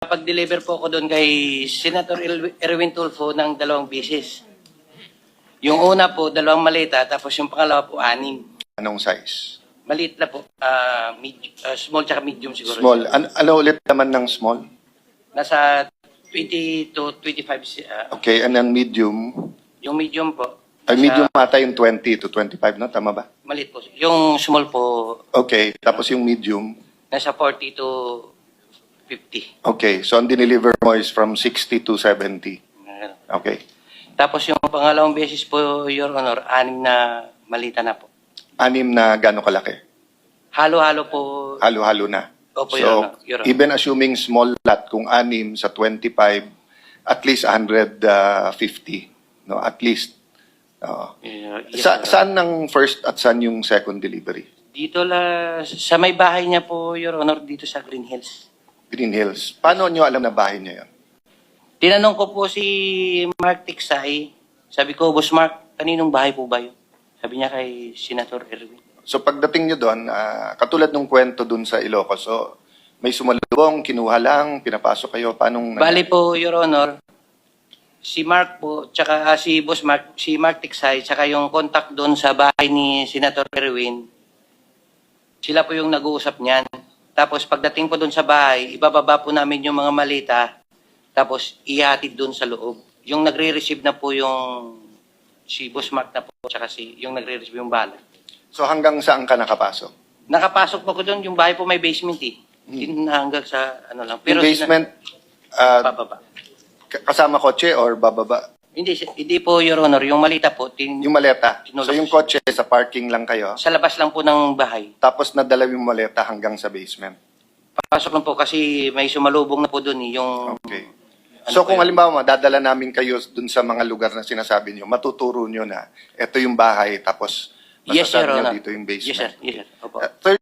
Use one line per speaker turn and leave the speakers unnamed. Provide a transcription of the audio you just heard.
Nakapag-deliver po ako doon kay Senator Erwin Tulfo ng 2 beses. Yung una po, 2 maleta, tapos yung pangalawa po, 6.
Anong size?
Maliit na po. Small tsaka medium siguro.
Small. Ano ulit naman ng small?
Nasa 20 to 25.
Okay, and then medium?
Yung medium po.
Ay,
nasa-
medium ata yung 20 to 25, no? Tama ba?
Maliit po. Yung small po,
Okay, tapos yung medium?
nasa 40 to 50.
Okay, so ang dineliver mo is from 60 to 70. Okay.
Tapos yung pangalawang beses po, Your Honor, 6 na malita na po.
6 na gano'ng kalaki?
Halo-halo po.
Halo-halo na.
Opo, Your
So,
Honor. Your Honor.
even assuming small lot, kung 6 sa 25, at least 150. No, at least.
Yes, Your Honor.
Saan ang first at saan yung second delivery?
Dito sa may bahay niya po, Your Honor, dito sa Green Hills.
Green Hills. Paano nyo alam na bahay niya yun?
Tinanong ko po si Mark Tiksay, sabi ko, Boss Mark, kaninong bahay po ba yun? Sabi niya kay Senator Erwin.
So pagdating nyo doon, katulad ng kwento doon sa Ilocos, so may sumalubong, kinuha lang, pinapasok kayo, paanong...
Bali po, Your Honor, si Mark po, tsaka si Boss Mark, si Mark Tiksay, tsaka yung contact doon sa bahay ni Senator Erwin, sila po yung nag-uusap niyan. Tapos pagdating po doon sa bahay, ibababa po namin yung mga malita, tapos ihatid doon sa loob. Yung nagre-receive na po yung si Boss Mark na po, tsaka yung nagre-receive yung bala.
So hanggang saan ka nakapasok?
Nakapasok po ko doon, yung bahay po may basement eh. Hindi na hanggang sa ano lang.
Yung basement,
Pababa.
kasama kotse or bababa?
Hindi po, Your Honor. Yung malita po,
Yung maleta.
Tinulak
So yung
siya.
kotse, sa parking lang kayo,
sa labas lang po ng bahay.
tapos nadala yung maleta hanggang sa basement.
Papasok lang po kasi may sumalubong na po doon eh, yung...
Okay.
Ano
So
po
kung
yun?
halimbawa, dadala namin kayo dun sa mga lugar na sinasabi nyo, matuturo nyo na, ito yung bahay, tapos
Yes, Your
masasabi nyo
Honor.
dito yung basement.
Yes, sir. Yes, sir. Opo.
Third